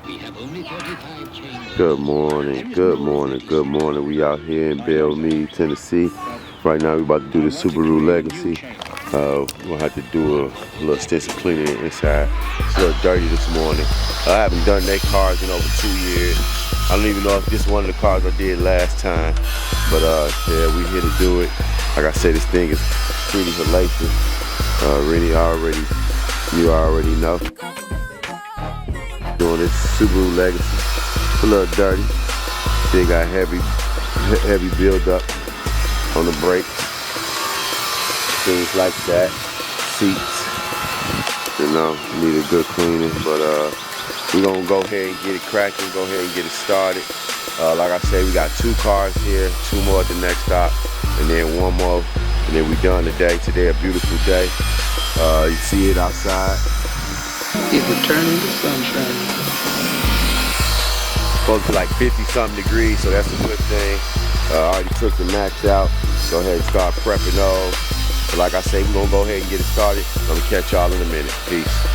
Good morning, good morning, good morning. We out here in Bellmead, Tennessee. Right now we about to do the Subaru Legacy. We'll have to do a little extensive cleaning inside. It's a little dirty this morning. I haven't done their cars in over 2 years. I don't even know if this is one of the cars I did last time. But yeah, we here to do it. Like I said, this thing is pretty hellacious. Rennie you already know. Doing this Subaru Legacy. It's a little dirty. They got heavy build up on the brakes. Things like that. Seats. You know, need a good cleaning. But we're gonna go ahead and get it cracking, go ahead and get it started. Like I said, we got 2 cars here, 2 more at the next stop, and then 1 more, and then we done today. Today a beautiful day. You see it outside. It's returning to sunshine. Supposed to be like 50-something degrees, so that's a good thing. I already took the max out. Go ahead and start prepping those. But like I say, we're gonna go ahead and get it started. I'm gonna catch y'all in a minute. Peace.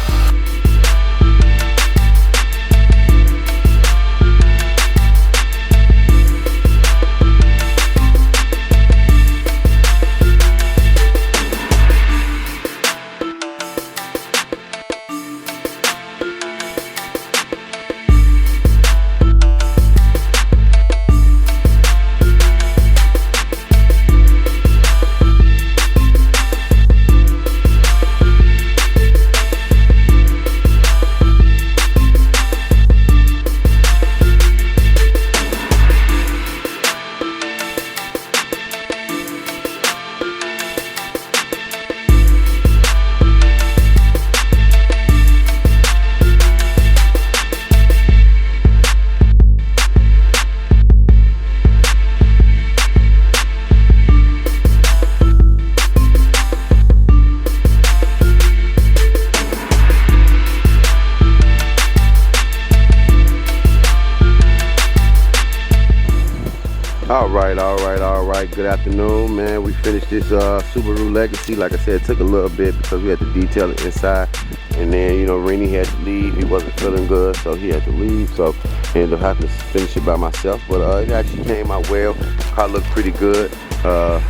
All right. Good afternoon, man. We finished this Subaru Legacy. Like I said, it took a little bit because we had to detail it inside. And then, you know, Rennie had to leave. He wasn't feeling good, so he had to leave. So I ended up having to finish it by myself. But it actually came out well. Car looked pretty good. The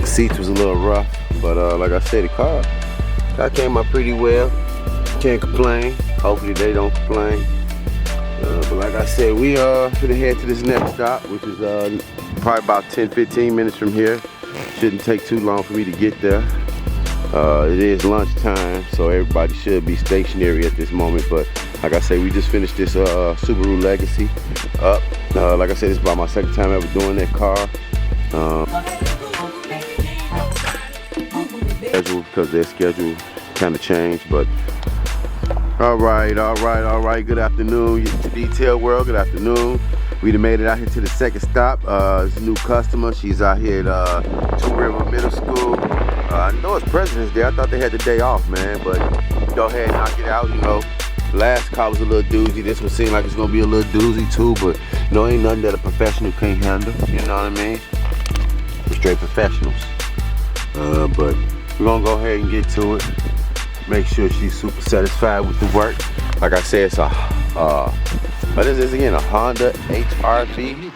seats was a little rough. But like I said, the car came out pretty well. Can't complain. Hopefully they don't complain. But like I said, we finna head to this next stop, which is probably about 10-15 minutes from here. Shouldn't take too long for me to get there. It is lunchtime, so everybody should be stationary at this moment. But like I say, we just finished this Subaru Legacy up. Like I said, it's about my 2nd time ever doing that car. Schedule, because their schedule kind of changed, but all right. Good afternoon, detail world. Good afternoon. We done made it out here to the 2nd stop. It's a new customer. She's out here at 2 River Middle School. I know it's President's Day. I thought they had the day off, man. But go ahead and knock it out. You know, last car was a little doozy. This one seemed like it's gonna be a little doozy too. But you know, ain't nothing that a professional can't handle. You know what I mean? We're straight professionals. But we're gonna go ahead and get to it. Make sure she's super satisfied with the work. Like I said, it's what is this again? A Honda HR-V.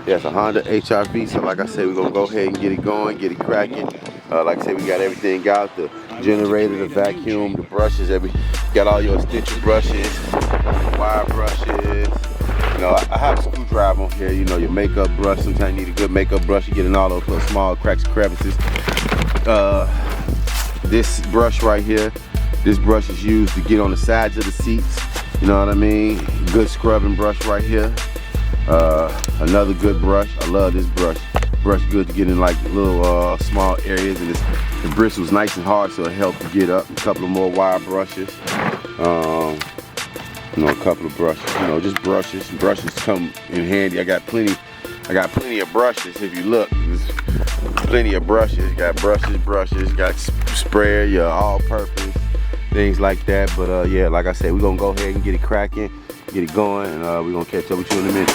Yeah, it's a Honda HR-V. So like I said, we're gonna go ahead and get it going, get it cracking. Like I said, we got everything out: the generator, the vacuum, the brushes. Got all your extension brushes, wire brushes. You know, I have a screwdriver on here. You know, your makeup brush. Sometimes you need a good makeup brush. You get in all those little small cracks and crevices. This brush right here. This brush is used to get on the sides of the seats. You know what I mean? Good scrubbing brush right here. Another good brush. I love this brush. Brush good to get in like little small areas, and the bristle's nice and hard, so it helps to get up. A couple of more wire brushes. You know, a couple of brushes. You know, just brushes. Brushes come in handy. I got plenty of brushes. If you look, there's plenty of brushes. Got brushes. Got sprayer, your all-purpose. Things like that. But yeah, like I said, we're gonna go ahead and get it cracking, get it going, and we're gonna catch up with you in a minute.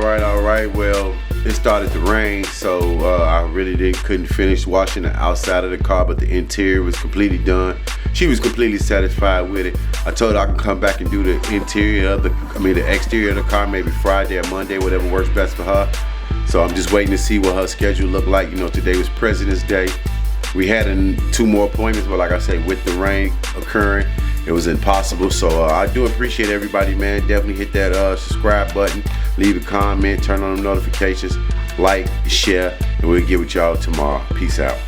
right. Well, it started to rain, so I really couldn't finish washing the outside of the car, but the interior was completely done. She was completely satisfied with it. I told her I can come back and do the exterior of the car maybe Friday or Monday, whatever works best for her. So I'm just waiting to see what her schedule looked like. You know, today was President's Day. We had 2 more appointments, but like I say, with the rain occurring, it was impossible. So I do appreciate everybody, man. Definitely hit that subscribe button, leave a comment, turn on the notifications, like, share, and we'll get with y'all tomorrow. Peace out.